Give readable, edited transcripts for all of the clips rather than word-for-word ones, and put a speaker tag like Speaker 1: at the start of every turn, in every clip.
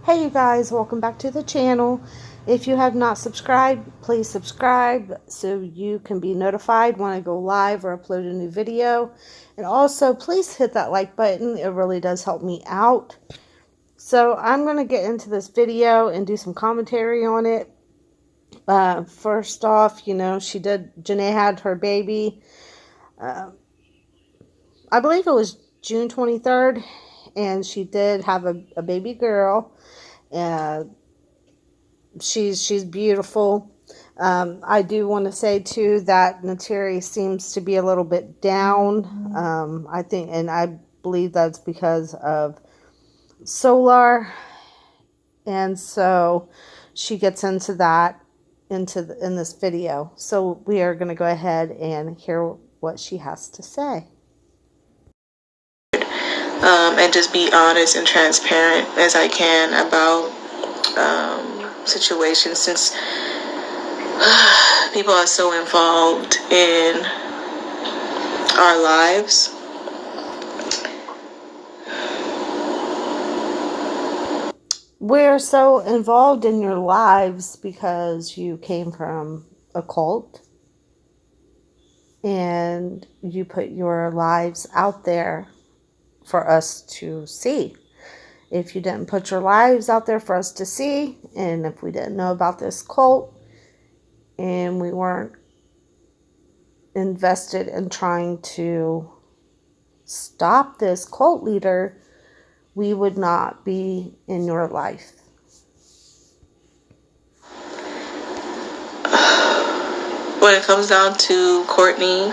Speaker 1: Hey you guys, welcome back to the channel. If you have not subscribed, please subscribe so you can be notified when I go live or upload a new video. And also, please hit that like button. It really does help me out. So I'm going to get into this video and do some commentary on it. First off, Janae had her baby. I believe it was June 23rd, and she did have a baby girl. She's beautiful. I do want to say too that Neytiri seems to be a little bit down. I think, and I believe that's because of Solar, and so she gets into that in this video. So we are going to go ahead and hear what she has to say.
Speaker 2: And just be honest and transparent as I can about situations, since people are so involved in our lives.
Speaker 1: We're so involved in your lives because you came from a cult and you put your lives out there for us to see. If you didn't put your lives out there for us to see, and if we didn't know about this cult and we weren't invested in trying to stop this cult leader, we would not be in your life.
Speaker 2: When it comes down to Courtney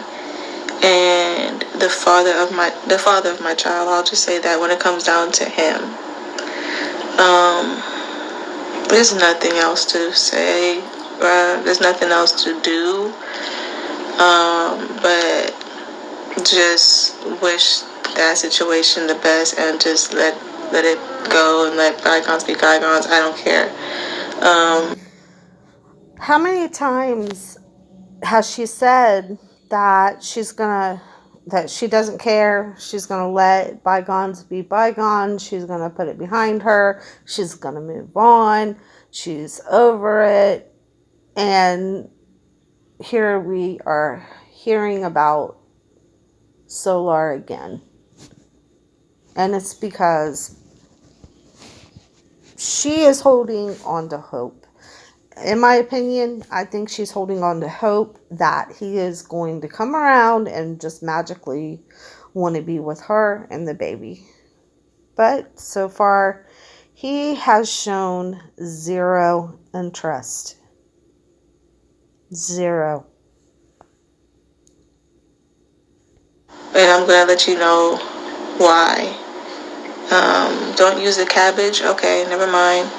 Speaker 2: and the father of my child, I'll just say that when it comes down to him, there's nothing else to say. There's nothing else to do. But just wish that situation the best and just let it go and let bygones be bygones. I don't care.
Speaker 1: How many times has she said that that she doesn't care, she's gonna let bygones be bygones, she's gonna put it behind her, she's gonna move on, she's over it, and here we are hearing about Solar again. And it's because she is holding on to hope. In my opinion, I think she's holding on to hope that he is going to come around and just magically want to be with her and the baby. But so far, he has shown zero interest. Zero.
Speaker 2: And I'm going to let you know why. Don't use the cabbage. Okay, never mind.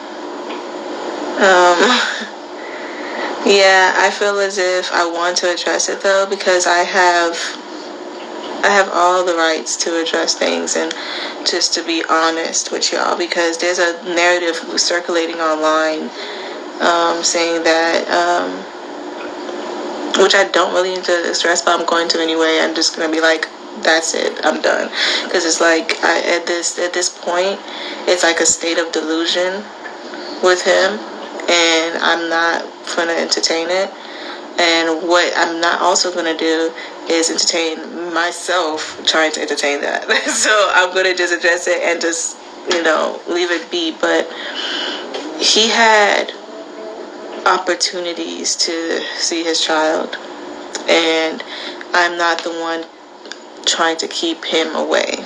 Speaker 2: Yeah, I feel as if I want to address it though, because I have all the rights to address things and just to be honest with y'all, because there's a narrative circulating online saying that, which I don't really need to stress, but I'm going to anyway. I'm just going to be like, that's it, I'm done. Because it's like, at this point, it's like a state of delusion with him, and I'm not going to entertain it. And what I'm not also going to do is entertain myself trying to entertain that. So I'm going to just address it and just, leave it be. But he had opportunities to see his child, and I'm not the one trying to keep him away.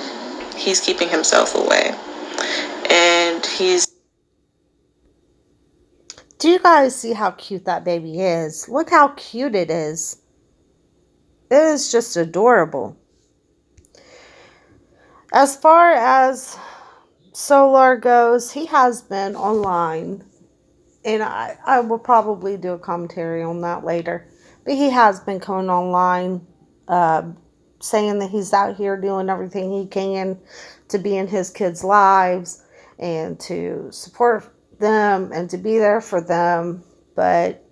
Speaker 2: He's keeping himself away, and he's...
Speaker 1: Do you guys see how cute that baby is? Look how cute it is. It is just adorable. As far as Solar goes, he has been online, and I will probably do a commentary on that later. But he has been coming online, saying that he's out here doing everything he can to be in his kids' lives and to support them and to be there for them. But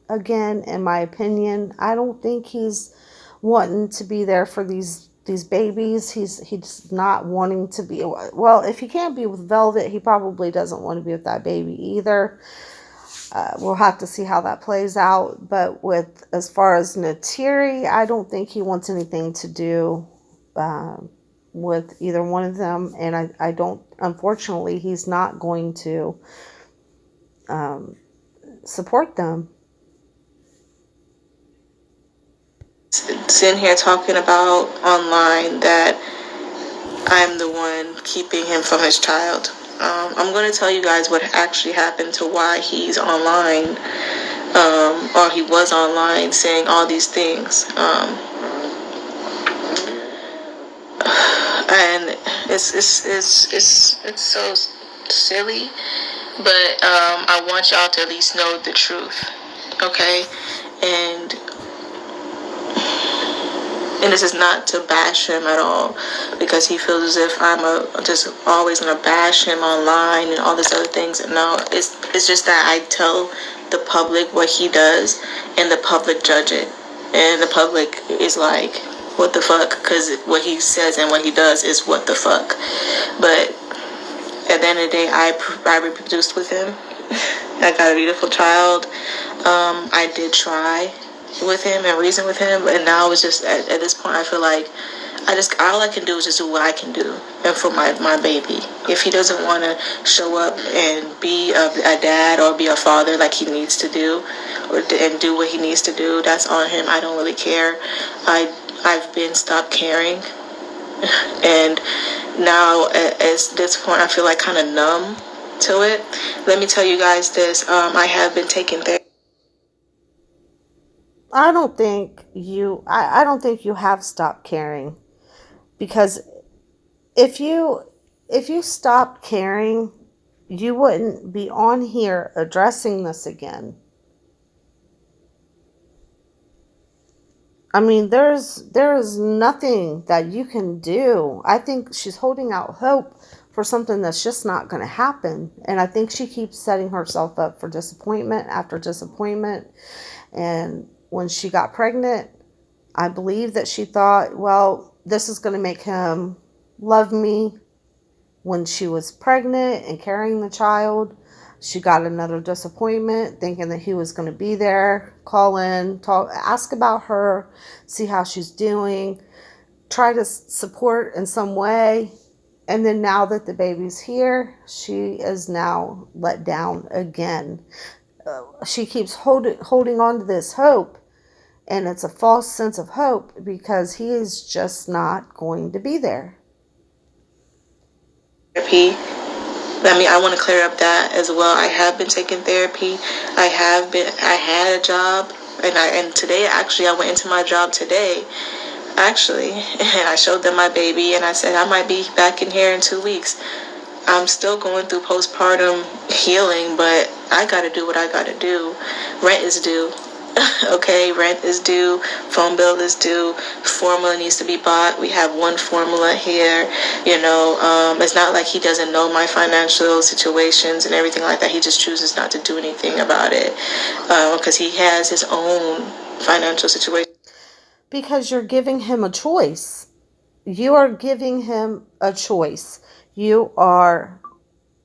Speaker 1: again, in my opinion, I don't think he's wanting to be there for these these babies. He's not wanting to be, well, if he can't be with Velvet, he probably doesn't want to be with that baby either. We'll have to see how that plays out. But with, as far as Neytiri, I don't think he wants anything to do with either one of them. And I don't, unfortunately, he's not going to support them.
Speaker 2: Sitting here talking about online that I'm the one keeping him from his child. I'm going to tell you guys what actually happened to why he's online, or he was online saying all these things. And it's so silly, but I want y'all to at least know the truth, okay? And this is not to bash him at all, because he feels as if I'm just always gonna bash him online and all these other things. And no, it's just that I tell the public what he does, and the public judge it, and the public is like, what the fuck? Because what he says and what he does is what the fuck. But at the end of the day, I reproduced with him. I got a beautiful child. I did try with him and reason with him, and now it's just at this point I feel like all I can do is just do what I can do, and for my baby. If he doesn't want to show up and be a dad or be a father like he needs to do, and do what he needs to do, that's on him. I don't really care. I've been stopped caring, and now at this point I feel like kind of numb to it. Let me tell you guys this. I have been taking therapy.
Speaker 1: I don't think you have stopped caring, because if you stopped caring, you wouldn't be on here addressing this again. I mean, there is nothing that you can do. I think she's holding out hope for something that's just not going to happen, and I think she keeps setting herself up for disappointment after disappointment. And when she got pregnant, I believe that she thought, well, this is going to make him love me. When she was pregnant and carrying the child, she got another disappointment, thinking that he was going to be there, call in, talk, ask about her, see how she's doing, try to support in some way. And then now that the baby's here, she is now let down again. She keeps holding on to this hope, and it's a false sense of hope, because he is just not going to be there.
Speaker 2: Therapy. I want to clear up that as well. I have been taking therapy. I had a job, and today actually I went into my job today, actually, and I showed them my baby, and I said I might be back in here in 2 weeks. I'm still going through postpartum healing, but I gotta do what I gotta do. Rent is due. Okay, rent is due, phone bill is due, formula needs to be bought. We have one formula here. It's not like he doesn't know my financial situations and everything like that. He just chooses not to do anything about it, because he has his own financial situation.
Speaker 1: Because you're giving him a choice. You are giving him a choice. You are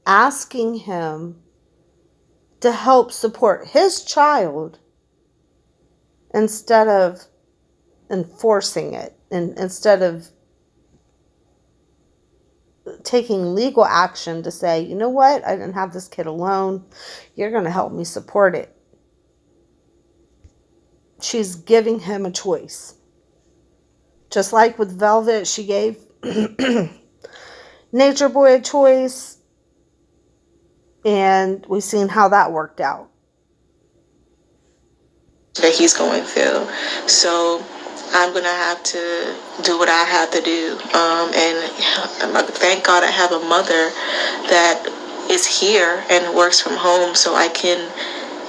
Speaker 1: asking him to help support his child instead of enforcing it, and instead of taking legal action to say, you know what, I didn't have this kid alone. You're going to help me support it. She's giving him a choice. Just like with Velvet, she gave Nature Boy a choice, and we've seen how that worked out.
Speaker 2: That he's going through. So I'm going to have to do what I have to do. And thank God I have a mother that is here and works from home, so I can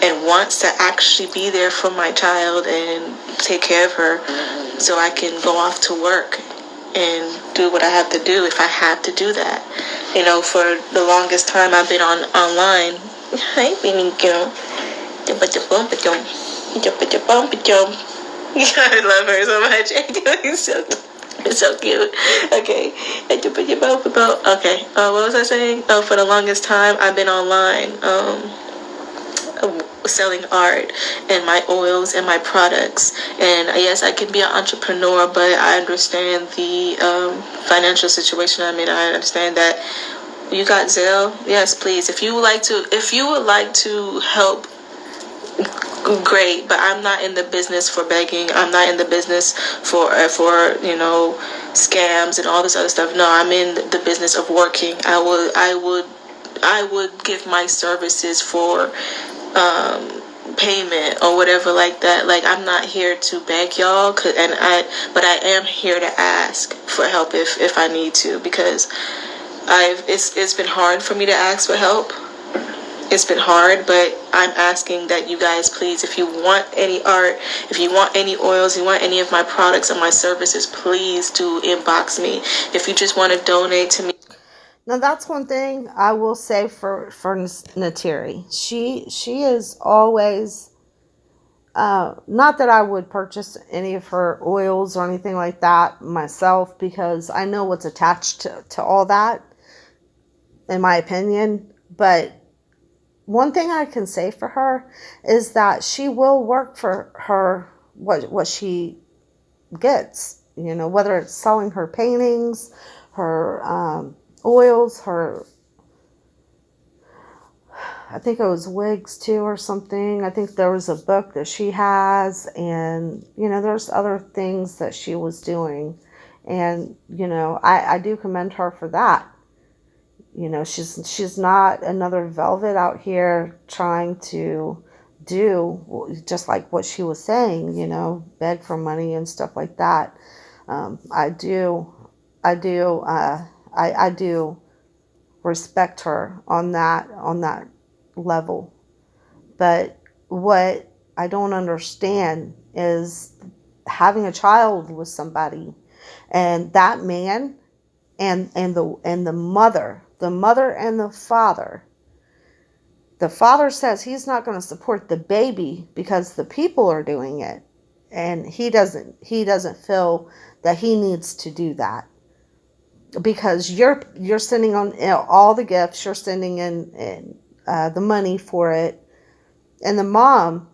Speaker 2: and wants to actually be there for my child and take care of her, so I can go off to work and do what I have to do if I have to do that. For the longest time I've been online. I love her so much. It's so cute. Okay. Okay. What was I saying? Oh, for the longest time, I've been online. Selling art and my oils and my products. And yes, I can be an entrepreneur, but I understand the financial situation I'm in. I understand that you got Zelle. Yes, please. If you would like to help, great. But I'm not in the business for begging. I'm not in the business for scams and all this other stuff. No, I'm in the business of working. I would give my services for payment or whatever like that. Like, I'm not here to beg y'all, but I am here to ask for help if I need to, because it's been hard for me to ask for help. It's been hard, but I'm asking that you guys, please, if you want any art, if you want any oils, you want any of my products and my services, please do inbox me. If you just want to donate to me.
Speaker 1: Now that's one thing I will say for Neytiri. She is always, not that I would purchase any of her oils or anything like that myself, because I know what's attached to all that, in my opinion. But one thing I can say for her is that she will work for her what she gets. Whether it's selling her paintings, her oils, her, I think it was wigs too or something. I think there was a book that she has, and there's other things that she was doing, and I do commend her for that. She's not another Velvet out here trying to do just like what she was saying, beg for money and stuff like that. I do, I do, I do respect her on that level. But what I don't understand is having a child with somebody, and that man and the mother and the father. The father says he's not going to support the baby because the people are doing it, and he doesn't feel that he needs to do that, because you're sending on all the gifts, you're sending in the money for it, and the mom,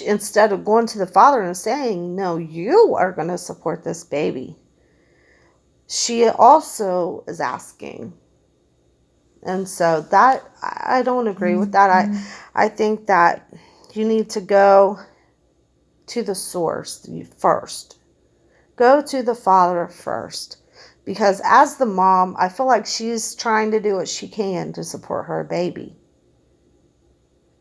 Speaker 1: instead of going to the father and saying, no, you are going to support this baby, she also is asking. And so that, I don't agree with that. I think that you need to go to the source first. Go to the father first. Because as the mom, I feel like she's trying to do what she can to support her baby.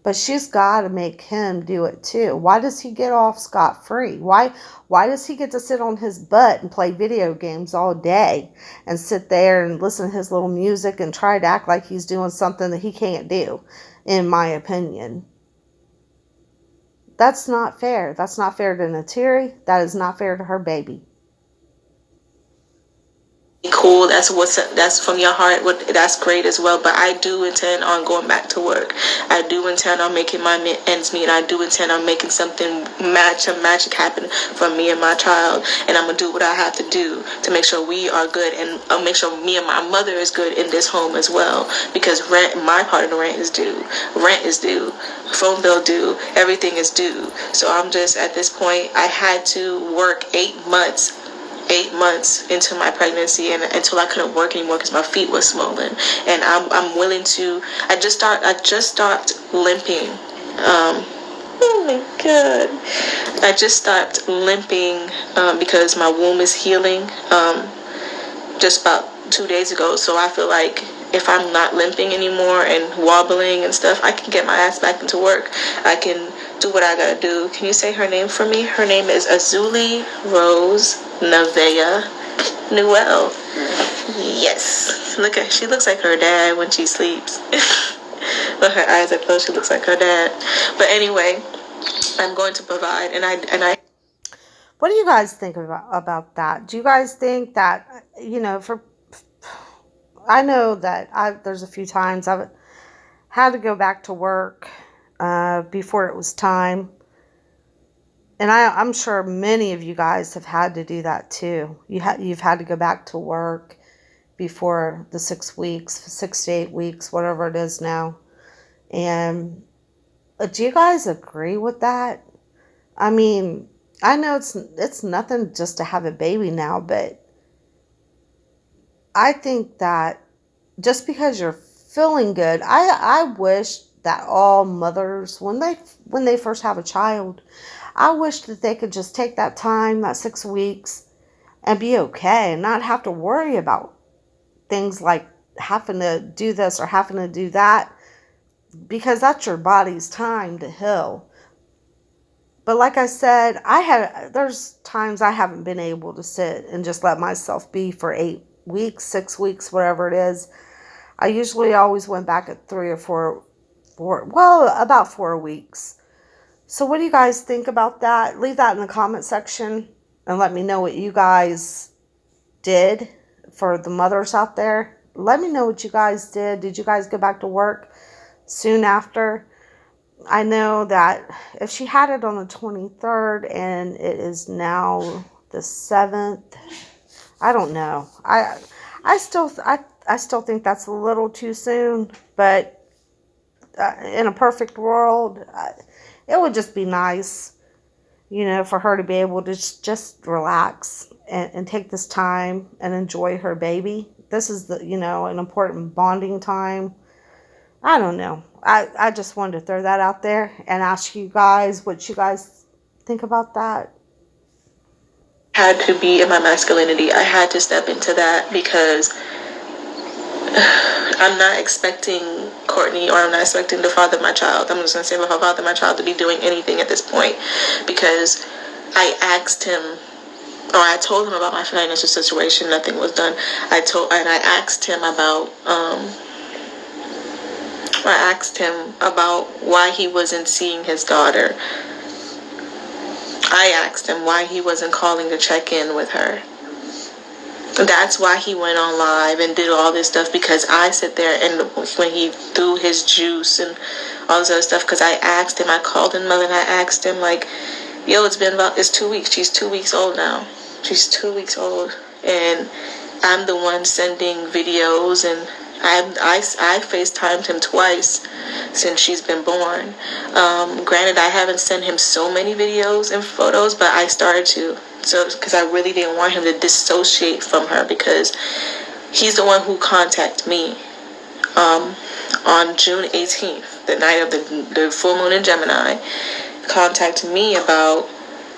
Speaker 1: But she's got to make him do it too. Why does he get off scot-free? Why does he get to sit on his butt and play video games all day and sit there and listen to his little music and try to act like he's doing something that he can't do, in my opinion? That's not fair. That's not fair to Neytiri. That is not fair to her baby.
Speaker 2: Cool, that's from your heart. That's great as well, but I do intend on going back to work. I do intend on making my ends meet. I do intend on making something magic happen for me and my child, and I'm gonna do what I have to do to make sure we are good, and I'll make sure me and my mother is good in this home as well, because my part of the rent is due, phone bill due, everything is due. So I'm just, at this point, I had to work 8 months into my pregnancy, and until I couldn't work anymore because my feet were swollen, and I'm willing to. I just stopped limping. Oh my god! I just stopped limping because my womb is healing. Just about 2 days ago, so I feel like if I'm not limping anymore and wobbling and stuff, I can get my ass back into work. I can do what I gotta do. Can you say her name for me? Her name is Azuli Rose Nevaeh Newell. Yes. She looks like her dad when she sleeps. But her eyes are closed, she looks like her dad. But anyway, I'm going to provide, and I
Speaker 1: What do you guys think about that? Do you guys think that, I know that there's a few times I've had to go back to work before it was time. And I'm sure many of you guys have had to do that too. You've had to go back to work before the 6 weeks, 6 to 8 weeks, whatever it is now. And do you guys agree with that? I mean, I know it's nothing just to have a baby now, but I think that just because you're feeling good, I wish that all mothers when they first have a child, I wish that they could just take that time, that 6 weeks, and be okay and not have to worry about things like having to do this or having to do that, because that's your body's time to heal. But like I said, there's times I haven't been able to sit and just let myself be for 8 weeks, 6 weeks, whatever it is. I usually always went back at 3 or 4, well, about 4 weeks. So what do you guys think about that? Leave that in the comment section and let me know what you guys did. For the mothers out there, let me know what you guys did. Did you guys go back to work soon after? I know that if she had it on the 23rd and it is now the 7th, I don't know. I still think that's a little too soon, but in a perfect world, it would just be nice, for her to be able to just relax and take this time and enjoy her baby. This is an important bonding time. I don't know. I just wanted to throw that out there and ask you guys what you guys think about that.
Speaker 2: Had to be in my masculinity. I had to step into that because I'm not expecting Courtney, or I'm not expecting the father of my child. I'm just going to say the father of my child to be doing anything at this point, because I asked him, or I told him about my financial situation. Nothing was done. I asked him about, why he wasn't seeing his daughter. I asked him why he wasn't calling to check in with her. That's why he went on live and did all this stuff, because I sit there and when he threw his juice and all this other stuff, because I asked him, I called him mother and I asked him, like, yo, it's 2 weeks. She's 2 weeks old now. She's 2 weeks old. And I'm the one sending videos, and I FaceTimed him twice since she's been born. Granted, I haven't sent him so many videos and photos, but I started to. So, because I really didn't want him to dissociate from her, because he's the one who contacted me on June 18th, the night of the full moon in Gemini, contacted me about,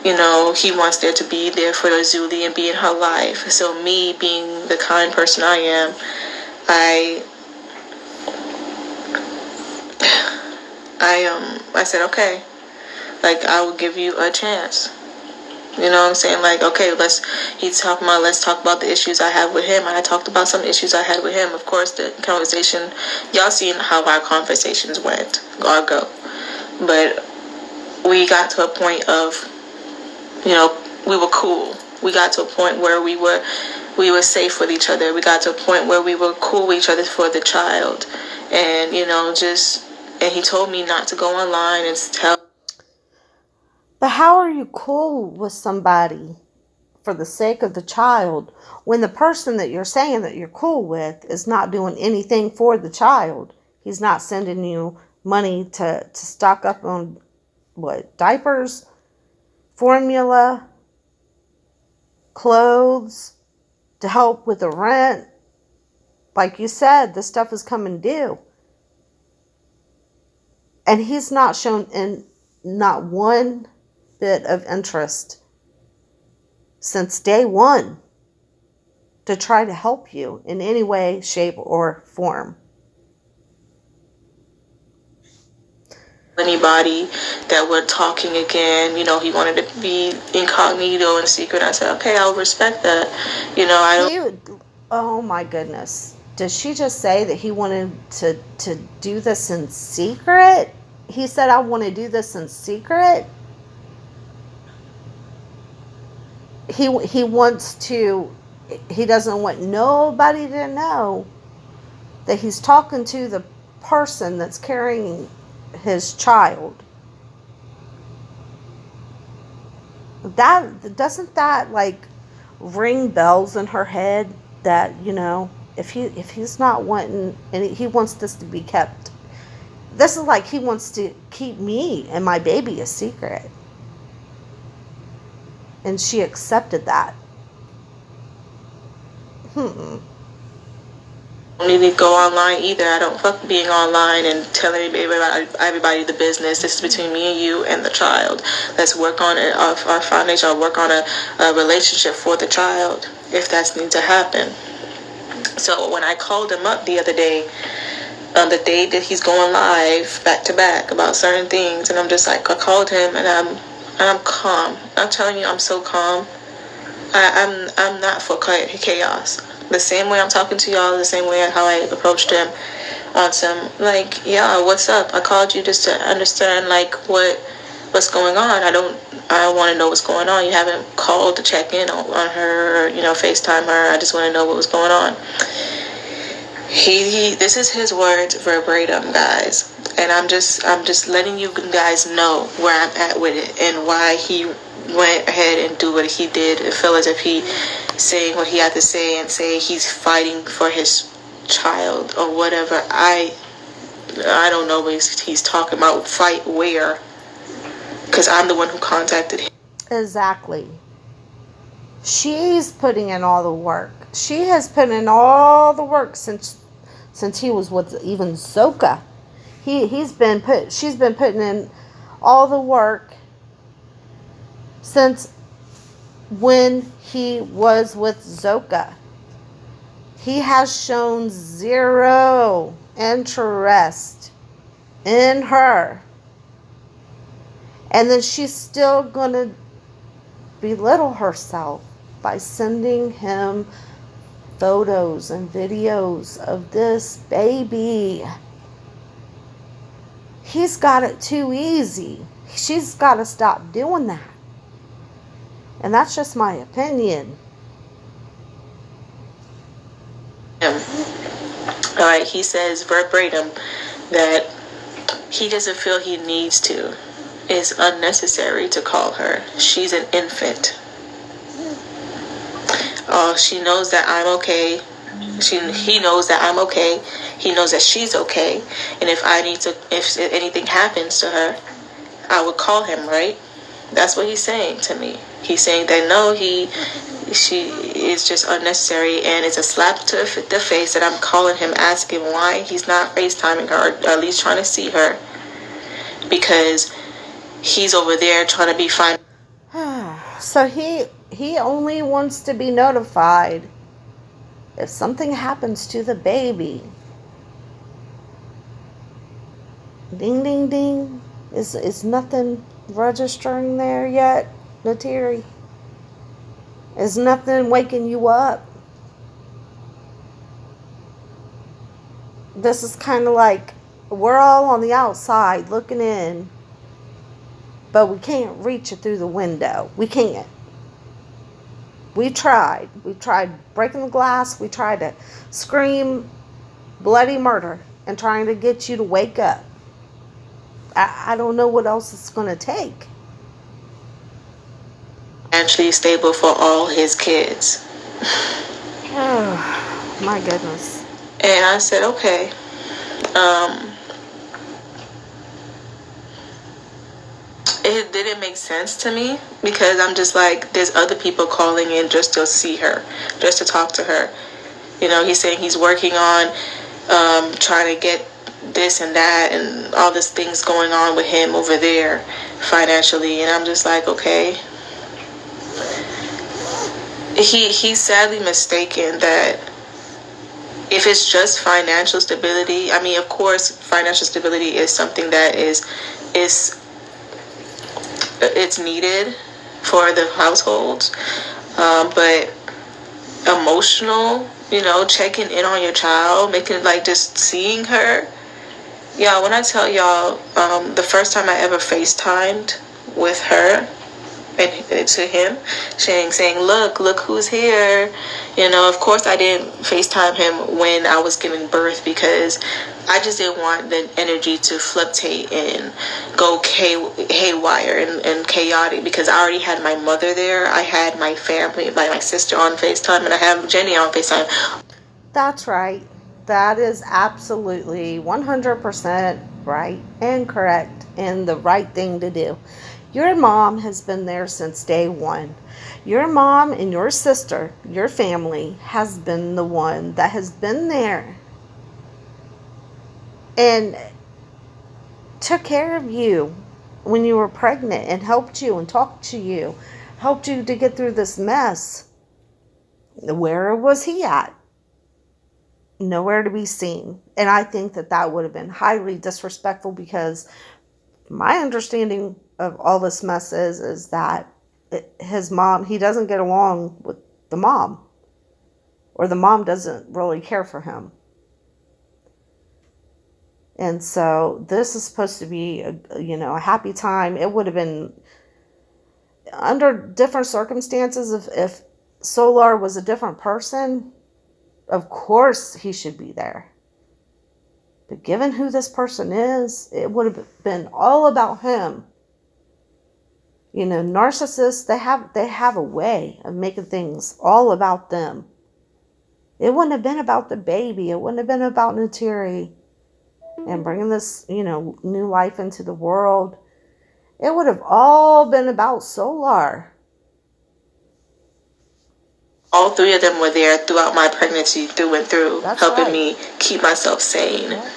Speaker 2: he wants there to be there for Azuli and be in her life. So me being the kind person I am, I said, okay, like, I will give you a chance. You know what I'm saying? Like, okay, let's talk about the issues I have with him. And I talked about some issues I had with him. Of course, the conversation, y'all seen how our conversations went or go. But we got to a point of, we were cool. We got to a point where we were safe with each other. We got to a point where we were cool with each other for the child. And, and he told me not to go online and tell.
Speaker 1: But how are you cool with somebody for the sake of the child when the person that you're saying that you're cool with is not doing anything for the child? He's not sending you money to stock up on diapers, formula, clothes, to help with the rent. Like you said, this stuff is coming due. And he's not shown in not one bit of interest since day one to try to help you in any way, shape, or form.
Speaker 2: Anybody that were talking again, he wanted to be incognito and secret. I said, okay, I'll respect that.
Speaker 1: Oh my goodness. Did she just say that he wanted to do this in secret? He said, I want to do this in secret. He doesn't want nobody to know that he's talking to the person that's carrying his child. That doesn't that like ring bells in her head that, if he's not wanting, and he wants this to be kept, this is like he wants to keep me and my baby a secret. And she accepted that.
Speaker 2: I don't need to go online either. I don't fuck being online and telling everybody the business. This is between me and you and the child. Let's work on it, our foundation. I'll work on a relationship for the child if that needs to happen. So when I called him up the other day, on the day that he's going live back to back about certain things, and I'm just like, I called him and I'm calm. I'm telling you, I'm so calm. I'm not for chaos. The same way I'm talking to y'all, the same way how I approached him on some like, yeah, what's up? I called you just to understand like what's going on. I want to know what's going on. You haven't called to check in on her or, FaceTime her. I just want to know what was going on. He this is his words verbatim, guys. And I'm just letting you guys know where I'm at with it and why he went ahead and do what he did and feel as if he saying what he had to say and say he's fighting for his child or whatever. I don't know what he's talking about. Fight where? Because I'm the one who contacted him.
Speaker 1: Exactly. She's putting in all the work. She has put in all the work since he was with even Zoka. She's been putting in all the work since when he was with Zoka. He has shown zero interest in her. And then she's still going to belittle herself by sending him photos and videos of this baby. He's got it too easy. She's got to stop doing that. And that's just my opinion.
Speaker 2: Alright, he says verbatim that he doesn't feel he needs to. It's unnecessary to call her. She's an infant. She knows that I'm okay. He knows that I'm okay. He knows that she's okay. And if anything happens to her, I would call him, right? That's what he's saying to me. He's saying that no, she is just unnecessary, and it's a slap to the face that I'm calling him, asking why he's not FaceTiming her, or at least trying to see her, because he's over there trying to be fine.
Speaker 1: So he only wants to be notified if something happens to the baby. Ding, ding, ding. Is nothing registering there yet, Neytiri? Is nothing waking you up? This is kind of like we're all on the outside looking in, but we can't reach it through the window. We can't. We tried. We tried breaking the glass. We tried to scream bloody murder and trying to get you to wake up. I don't know what else it's going to take.
Speaker 2: Financially stable for all his kids.
Speaker 1: Oh, my goodness.
Speaker 2: And I said, okay. It didn't make sense to me because I'm just like, there's other people calling in just to see her, just to talk to her. He's saying he's working on trying to get this and that and all these things going on with him over there financially. And I'm just like, okay. He's sadly mistaken that if it's just financial stability, I mean, of course, financial stability is something that it's needed for the households, but emotional, checking in on your child, making like just seeing her. Yeah, when I tell y'all, the first time I ever FaceTimed with her and to him, saying, look who's here. Of course I didn't FaceTime him when I was giving birth because I just didn't want the energy to fluctuate and go haywire and chaotic, because I already had my mother there. I had my family, like my sister on FaceTime, and I have Jenny on FaceTime.
Speaker 1: That's right. That is absolutely 100% right and correct and the right thing to do. Your mom has been there since day one. Your mom and your sister, your family, has been the one that has been there and took care of you when you were pregnant and helped you and talked to you, helped you to get through this mess. Where was he at? Nowhere to be seen. And I think that that would have been highly disrespectful, because my understanding of all this mess is that his mom, he doesn't get along with the mom, or the mom doesn't really care for him. And so this is supposed to be a happy time. It would have been under different circumstances. If Solar was a different person, of course he should be there. But given who this person is, it would have been all about him. Narcissists, they have a way of making things all about them. It wouldn't have been about the baby. It wouldn't have been about Neytiri and bringing this, new life into the world. It would have all been about Solar.
Speaker 2: All three of them were there throughout my pregnancy, through and through.
Speaker 1: That's
Speaker 2: helping
Speaker 1: right.
Speaker 2: me keep myself sane.
Speaker 1: Yeah.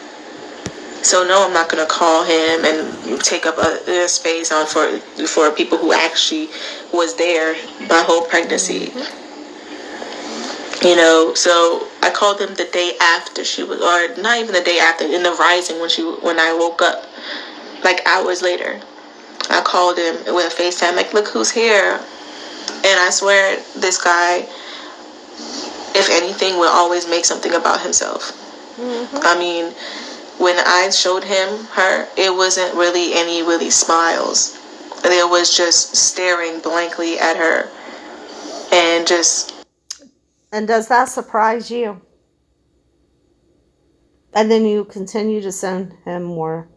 Speaker 2: So no, I'm not going to call him and take up a space on for people who actually was there my whole pregnancy.
Speaker 1: Mm-hmm.
Speaker 2: So I called him the day after she was, or not even the day after, in the rising, when I woke up, like hours later. I called him with a FaceTime, like, look who's here. And I swear, this guy, if anything, will always make something about himself.
Speaker 1: Mm-hmm.
Speaker 2: I mean, when I showed him her, it wasn't really any really smiles. There was just staring blankly at her and just...
Speaker 1: And does that surprise you? And then you continue to send him more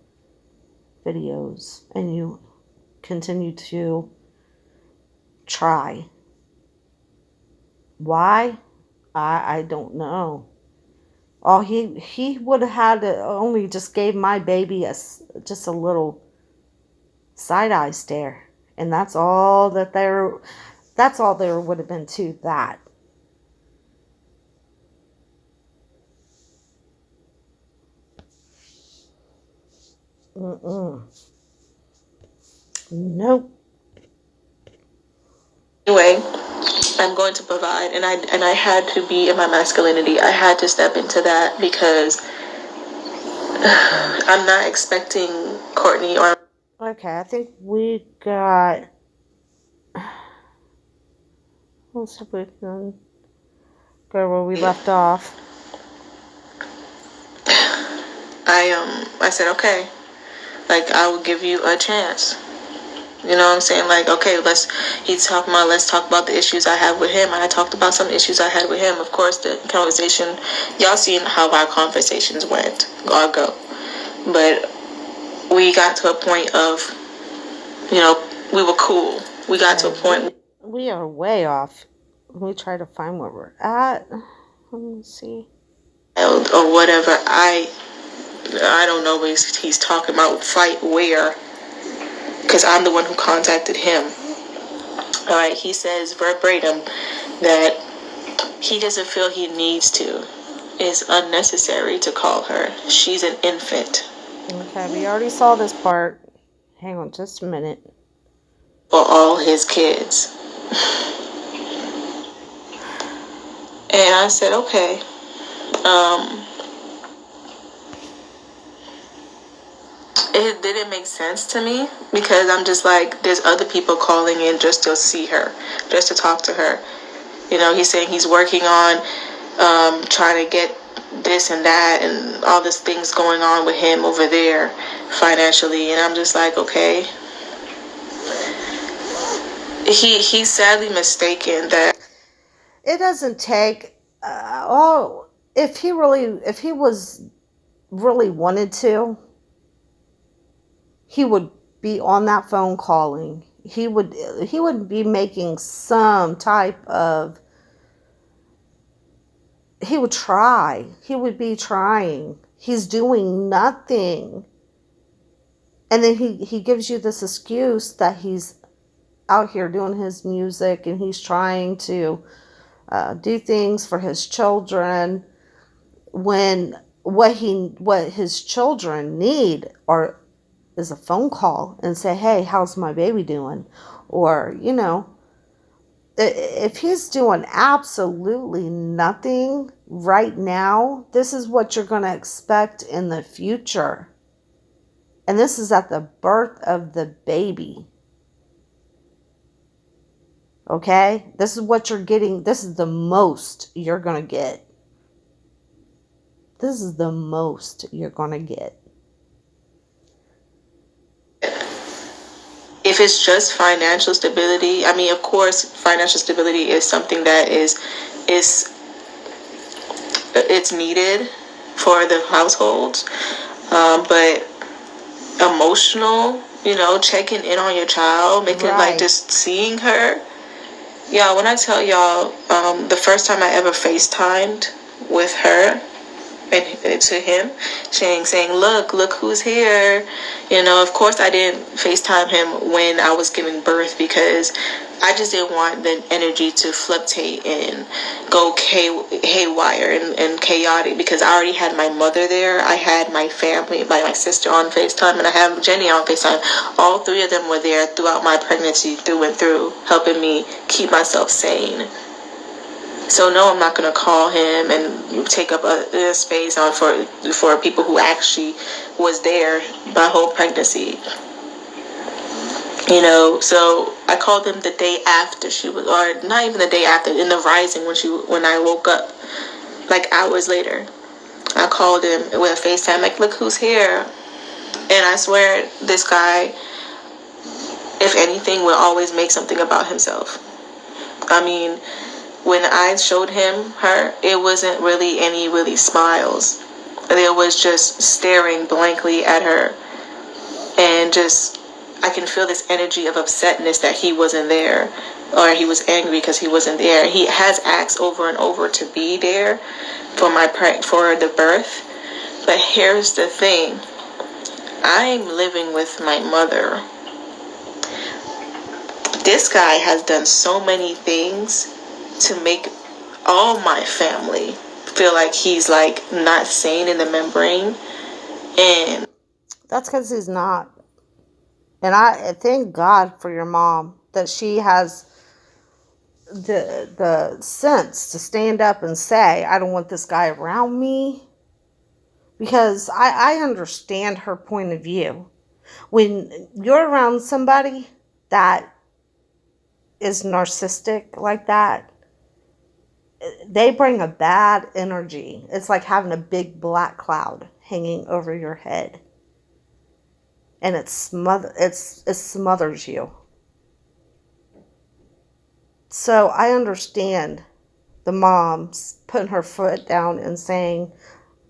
Speaker 1: videos, and you continue to try. Why? I don't know. Oh, he would have had to only just gave my baby just a little side eye stare, and that's all there would have been to that. Nope.
Speaker 2: Anyway, I'm going to provide, and I had to be in my masculinity. I had to step into that, because I'm not expecting Courtney or...
Speaker 1: Okay, I think we got... Let's see if we can go where we left off.
Speaker 2: I said, okay, like, I will give you a chance. You know what I'm saying? Like, okay, let's talk about the issues I have with him. I talked about some issues I had with him. Of course, the conversation, y'all seen how our conversations went or go. But we got to a point of, we were cool. We got to a point...
Speaker 1: We are way off. Let me try to find where we're at. Let me see.
Speaker 2: Or whatever. I don't know what he's talking about. Fight where? Because I'm the one who contacted him. All right, he says verbatim that he doesn't feel he needs to. It's unnecessary to call her. She's an infant.
Speaker 1: Okay, we already saw this part. Hang on just a minute.
Speaker 2: For all his kids. And I said, okay. It didn't make sense to me, because I'm just like, there's other people calling in just to see her, just to talk to her. He's saying he's working on trying to get this and that and all these things going on with him over there financially. And I'm just like, okay. He's sadly mistaken that
Speaker 1: it doesn't take if he was really wanted to, he would be on that phone calling. He would be making some type of, he would try. He would be trying. He's doing nothing. And then he gives you this excuse that he's out here doing his music and he's trying to do things for his children, when what his children need are is a phone call and say, hey, how's my baby doing? Or, if he's doing absolutely nothing right now, this is what you're going to expect in the future. And this is at the birth of the baby. Okay? This is what you're getting. This is the most you're going to get. This is the most you're going to get.
Speaker 2: If it's just financial stability, I mean, of course, financial stability is something that is it's needed for the households, but emotional, checking in on your child, making
Speaker 1: Right.
Speaker 2: like just seeing her. Yeah, when I tell y'all, the first time I ever FaceTimed with her and to him, saying, look who's here. Of course I didn't FaceTime him when I was giving birth, because I just didn't want the energy to fluctuate and go haywire and chaotic, because I already had my mother there. I had my family, my sister on FaceTime, and I have Jenny on FaceTime. All three of them were there throughout my pregnancy, through and through, helping me keep myself sane. So no, I'm not going to call him and take up a space on for people who actually was there my whole pregnancy. So I called him the day after she was, or not even the day after, in the rising, when I woke up, like hours later. I called him with a FaceTime, like, look who's here. And I swear, this guy, if anything, will always make something about himself. I mean, when I showed her, it wasn't really smiles. It was just staring blankly at her. And just, I can feel this energy of upsetness that he wasn't there. Or he was angry because he wasn't there. He has asked over and over to be there for the birth. But here's the thing. I'm living with my mother. This guy has done so many things to make all my family feel like he's like not sane in the membrane. And
Speaker 1: That's because he's not. And I thank God for your mom that she has the sense to stand up and say, I don't want this guy around me. Because I understand her point of view. When you're around somebody that is narcissistic like that, they bring a bad energy. It's like having a big black cloud hanging over your head. And it smothers you. So I understand the mom's putting her foot down and saying,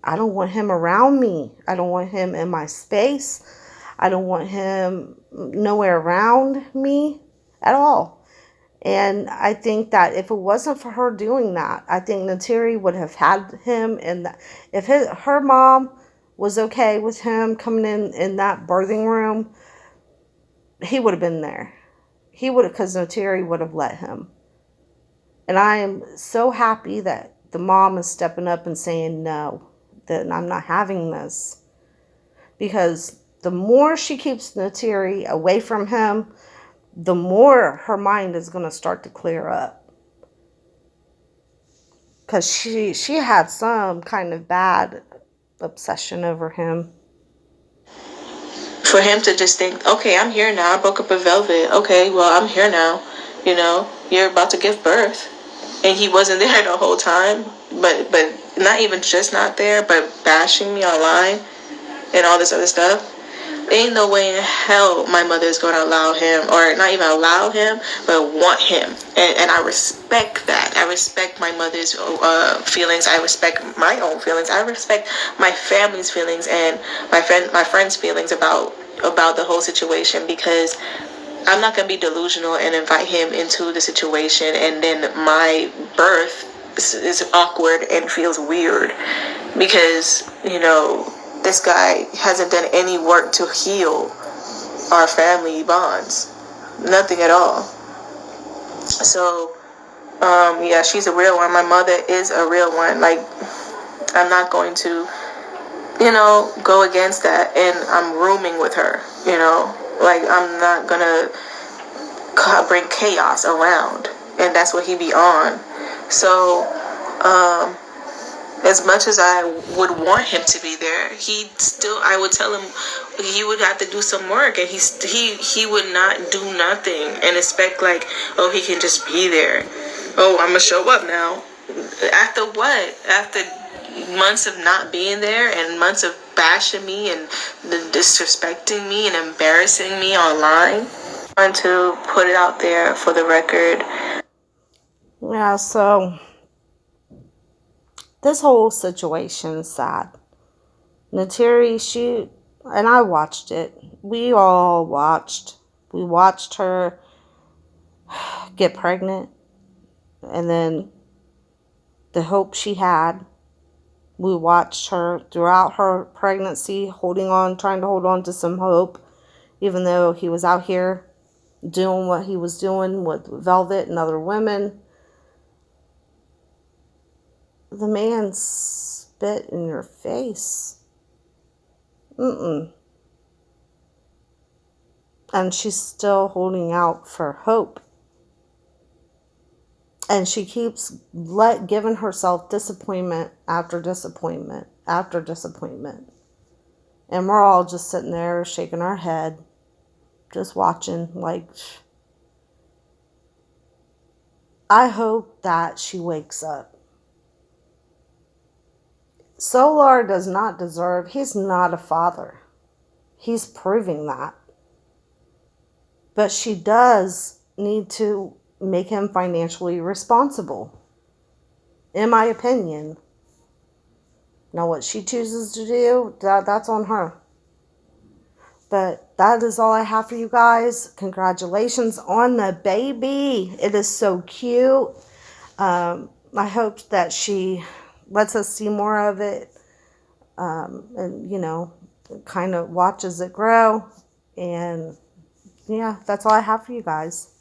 Speaker 1: I don't want him around me. I don't want him in my space. I don't want him nowhere around me at all. And I think that if it wasn't for her doing that, I think Neytiri would have had him in that. If her mom was okay with him coming in that birthing room, he would have been there. He would have, because Neytiri would have let him. And I am so happy that the mom is stepping up and saying no, that I'm not having this. Because the more she keeps Neytiri away from him, the more her mind is going to start to clear up. Because she had some kind of bad obsession over him.
Speaker 2: for him to just think, okay, I'm here now. I broke up with Velvet. Okay, well, I'm here now. You're about to give birth. And he wasn't there the whole time. But not even just not there, but bashing me online and all this other stuff. Ain't no way in hell my mother is going to allow him, or not even allow him, but want him. And I respect that. I respect my mother's feelings. I respect my own feelings. I respect my family's feelings and my friends' feelings about the whole situation, because I'm not going to be delusional and invite him into the situation, and then my birth is awkward and feels weird because, this guy hasn't done any work to heal our family bonds. Nothing at all. So, yeah, she's a real one. My mother is a real one. Like, I'm not going to, go against that. And I'm rooming with her, Like, I'm not going to bring chaos around. And that's what he be on. So, as much as I would want him to be there, I would tell him he would have to do some work, and he would not do nothing and expect, like, oh, he can just be there. Oh, I'm gonna show up now. After what? After months of not being there and months of bashing me and disrespecting me and embarrassing me online? I want to put it out there for the record.
Speaker 1: Yeah, so this whole situation is sad. Neytiri, and I watched it. We all watched. We watched her get pregnant, and then the hope she had. We watched her throughout her pregnancy, trying to hold on to some hope, even though he was out here doing what he was doing with Velvet and other women. The man spit in your face. And she's still holding out for hope. And she keeps giving herself disappointment after disappointment after disappointment. And we're all just sitting there shaking our head, just watching. Like, I hope that she wakes up. Solar does not deserve, he's not a father. He's proving that. But she does need to make him financially responsible, in my opinion. Now, what she chooses to do, that's on her. But that is all I have for you guys. Congratulations on the baby. It is so cute. I hope that she lets us see more of it. And, kind of watches it grow. And, yeah, that's all I have for you guys.